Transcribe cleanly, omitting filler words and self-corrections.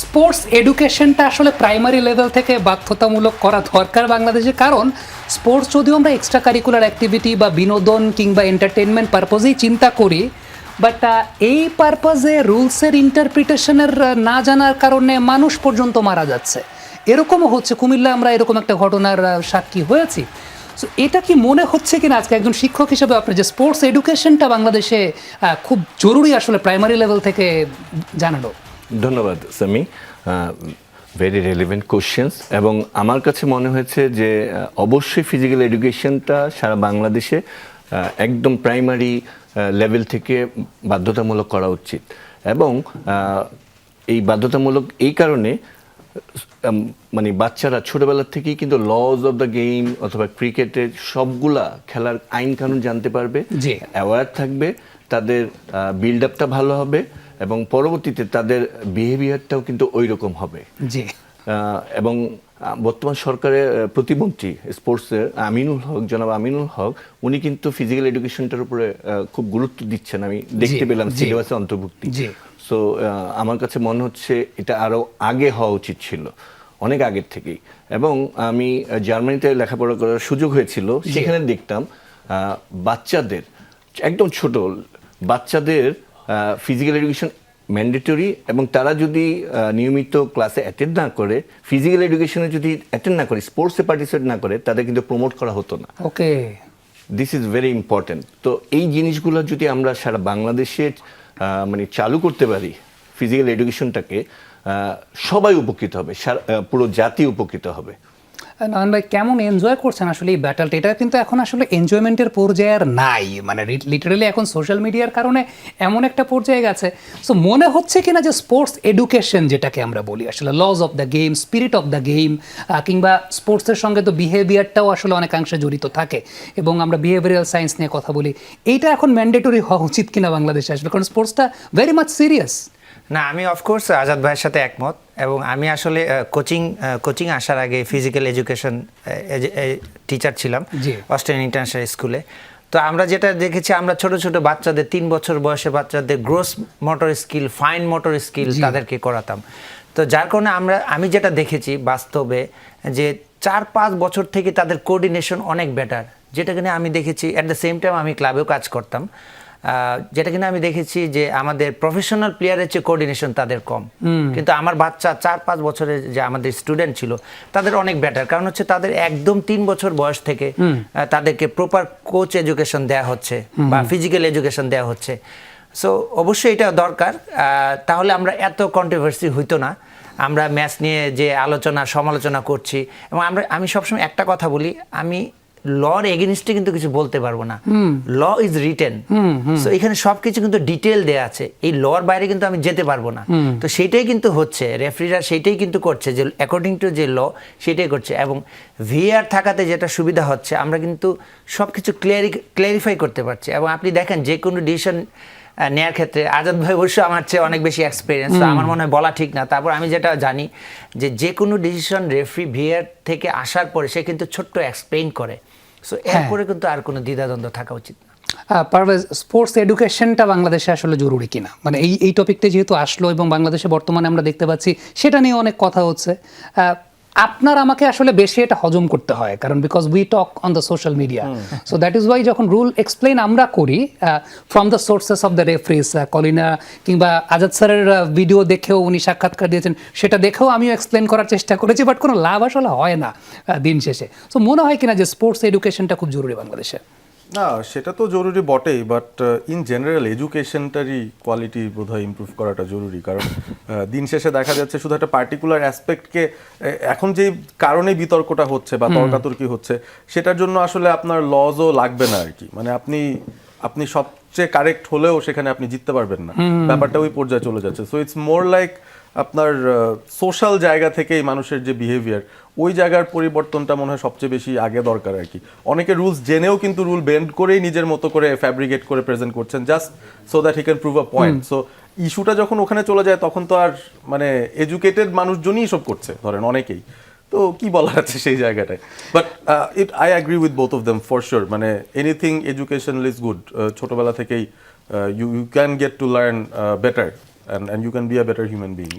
Sports এডুকেশনটা আসলে primary level থেকে বাধ্যতামূলক করা দরকার বাংলাদেশে, কারণ স্পোর্টস যদিও আমরা এক্সট্রা কারিকুলার অ্যাক্টিভিটি বা বিনোদন কিংবা এন্টারটেনমেন্ট পারপোজেই চিন্তা করি, বাট এই পারপাজে রুলসের ইন্টারপ্রিটেশনের না জানার কারণে মানুষ পর্যন্ত মারা যাচ্ছে। এরকমও হচ্ছে, কুমিল্লা আমরা এরকম একটা ঘটনার সাক্ষী হয়েছি। সো এটা কি মনে হচ্ছে কিনা আজকে একজন শিক্ষক হিসেবে আপনার যে স্পোর্টস এডুকেশনটা বাংলাদেশে খুব জরুরি আসলে প্রাইমারি লেভেল থেকে জানানো? ধন্যবাদ সামি, ভেরি রেলিভেন্ট কোশ্চেন্স। এবং আমার কাছে মনে হয়েছে যে অবশ্যই ফিজিক্যাল এডুকেশনটা সারা বাংলাদেশে একদম প্রাইমারি লেভেল থেকে বাধ্যতামূলক করা উচিত। এবং এই বাধ্যতামূলক এই কারণে মানে বাচ্চারা ছোটবেলা থেকেই কিন্তু লজ অফ দ্য গেম অথবা ক্রিকেটের সবগুলা খেলার আইন কানুন জানতে পারবে, অ্যাওয়ার থাকবে, তাদের বিল্ড আপটা ভালো হবে এবং পরবর্তীতে তাদের বিহেভিয়ারটাও কিন্তু ওই রকম হবে। এবং বর্তমান সরকারের প্রতিমন্ত্রী স্পোর্টসের জনাব আমিনুল হক, উনি কিন্তু ফিজিক্যাল এডুকেশনটার উপরে খুব গুরুত্ব দিচ্ছেন, আমি দেখতে পেলাম সিলেবাসে অন্তর্ভুক্তি। সো আমার কাছে মনে হচ্ছে এটা আরও আগে হওয়া উচিত ছিল, অনেক আগের থেকেই। এবং আমি জার্মানিতে লেখাপড়া করার সুযোগ হয়েছিল, সেখানে দেখতাম বাচ্চাদের একদম ছোট বাচ্চাদের ফিজিক্যাল এডুকেশন ম্যান্ডেটরি, এবং তারা যদি নিয়মিত ক্লাসে অ্যাটেন্ড না করে, ফিজিক্যাল এডুকেশনে যদি অ্যাটেন্ড না করে, স্পোর্টসে পার্টিসিপেট না করে, তাদের কিন্তু প্রমোট করা হতো না। ওকে, দিস ইজ ভেরি ইম্পর্টেন্ট। তো এই জিনিসগুলো যদি আমরা সারা বাংলাদেশে মানে চালু করতে পারি, ফিজিক্যাল এডুকেশনটাকে, সবাই উপকৃত হবে, পুরো জাতি উপকৃত হবে। নয়ন ভাই, কেমন এনজয় করছেন আসলে এই ব্যাটলটা? এটা কিন্তু এখন আসলে এনজয়মেন্টের পর্যায়ে আর নাই, মানে লিটারালি এখন সোশ্যাল মিডিয়ার কারণে এমন একটা পর্যায়ে গেছে। সো মনে হচ্ছে কিনা যে স্পোর্টস এডুকেশন যেটাকে আমরা বলি, আসলে lodge of the game, spirit of the game, কিংবা স্পোর্টসের সঙ্গে তো বিহেভিয়ারটাও আসলে অনেকাংশে জড়িত থাকে, এবং আমরা বিহেভিয়ারাল সায়েন্স নিয়ে কথা বলি, এইটা এখন ম্যান্ডেটরি হওয়া উচিত কিনা বাংলাদেশে আসলে, কারণ স্পোর্টসটা ভেরি মাচ সিরিয়াস। না, আমি অফকোর্স আজাদ ভাইয়ের সাথে একমত। এবং আমি আসলে কোচিং আসার আগে ফিজিক্যাল এডুকেশন টিচার ছিলাম অস্ট্রেলিয়ান ইন্টারন্যাশনাল স্কুলে। তো আমরা যেটা দেখেছি, আমরা ছোট ছোট বাচ্চাদের 3 বছর বয়সে বাচ্চাদের gross motor skill, fine motor skill তাদেরকে করাতাম। তো যার কারণে আমি যেটা দেখেছি বাস্তবে, যে 4-5 বছর থেকে তাদের কোঅর্ডিনেশন অনেক বেটার, যেটা কিনা আমি দেখেছি। অ্যাট দ্য সেম টাইম আমি ক্লাবেও কাজ করতাম, যেটা কিনা আমি দেখেছি যে আমাদের প্রফেশনাল প্লেয়ারের চেয়ে কোঅর্ডিনেশন তাদের কম, কিন্তু আমার বাচ্চা 4-5 বছরের যে আমাদের স্টুডেন্ট ছিল তাদের অনেক বেটার। কারণ হচ্ছে তাদের একদম 3 বছর বয়স থেকে তাদেরকে প্রপার কোচ এডুকেশন দেওয়া হচ্ছে বা ফিজিক্যাল এডুকেশন দেওয়া হচ্ছে। সো অবশ্যই এটা দরকার, তাহলে আমরা এত কন্ট্রোভার্সি হইতো না। আমরা ম্যাচ নিয়ে যে আলোচনা সমালোচনা করছি, এবং আমি সবসময় একটা কথা বলি, আমি লর এগেইনস্টে কিন্তু কিছু বলতে পারবো না। ল ইজ রিটেন, সো এখানে সবকিছু কিন্তু ডিটেল দেয়া আছে, এই লর বাইরে কিন্তু আমি যেতে পারবো না। তো সেটাই কিন্তু হচ্ছে, রেফারিরা সেটাই কিন্তু করছে, যে অ্যাকর্ডিং টু যে ল সেটাই করছে। এবং ভিআর থাকাতে যেটা সুবিধা হচ্ছে, আমরা কিন্তু সবকিছু ক্লিয়ারিফাই করতে পারছি। এবং আপনি দেখেন যে কোনো ডিসিশন নেয়ার ক্ষেত্রে আজাদ ভাই অবশ্য আমার চেয়ে অনেক বেশি এক্সপিরিয়েন্স, তো আমার মনে হয় বলা ঠিক না। তারপর আমি যেটা জানি যে কোনো ডিসিশন রেফারি ভিআর থেকে আসার পরে সে কিন্তু ছোট্ট এক্সপ্লেইন করে। সো এরপরে কিন্তু আর কোনো দ্বিধাদ্বন্দ্ব থাকা উচিত না। পারভেজ, স্পোর্টস এডুকেশনটা বাংলাদেশে আসলে জরুরি কিনা, মানে এই টপিকটা যেহেতু আসলো এবং বাংলাদেশে বর্তমানে আমরা দেখতে পাচ্ছি সেটা নিয়ে অনেক কথা হচ্ছে, আপনার আমাকে আসলে বেশি এটা হজম করতে হয়, কারণ because we talk on the social media. So that is why যখন রুল এক্সপ্লেন আমরা করি from the sources of the referees, Collina কিংবা আজাদ স্যারের ভিডিও দেখেও উনি সাক্ষাৎকার দিয়েছেন, সেটা দেখেও আমিও এক্সপ্লেন করার চেষ্টা করেছি, বাট কোনো লাভ আসলে হয় না দিন শেষে। সো মনে হয় কিনা যে স্পোর্টস এডুকেশনটা খুব জরুরি বাংলাদেশে? না, সেটা তো জরুরি বটেই, বাট ইন জেনারেল এডুকেশনটারই কোয়ালিটি বোধহয় ইমপ্রুভ করাটা জরুরি। কারণ দিন শেষে দেখা যাচ্ছে শুধু একটা পার্টিকুলার অ্যাসপেক্টকে, এখন যে কারণে বিতর্কটা হচ্ছে বা তর্কাতর্কি হচ্ছে, সেটার জন্য আসলে আপনার লজও লাগবে না আর কি। মানে আপনি সবচেয়ে কারেক্ট হলেও সেখানে আপনি জিততে পারবেন না, ব্যাপারটা ওই পর্যায়ে চলে যাচ্ছে। সো ইটস মোর লাইক আপনার সোশ্যাল জায়গা থেকেই মানুষের যে বিহেভিয়ার, ওই জায়গার পরিবর্তনটা মনে হয় সবচেয়ে বেশি আগে দরকার আর কি। অনেকে রুলস জেনেও কিন্তু রুল বেন্ড করেই নিজের মতো করে ফ্যাব্রিকেট করে প্রেজেন্ট করছেন, just so that he can prove a point. So ইস্যুটা যখন ওখানে চলে যায়, তখন তো আর মানে এডুকেটেড মানুষজনই এসব করছে, ধরেন অনেকেই, তো কি বলার আছে সেই জায়গাটায়। But I agree with both of them for sure. মানে এনিথিং এডুকেশনাল ইজ গুড। ছোটবেলা থেকেই you can get to learn better and you can be a better human being.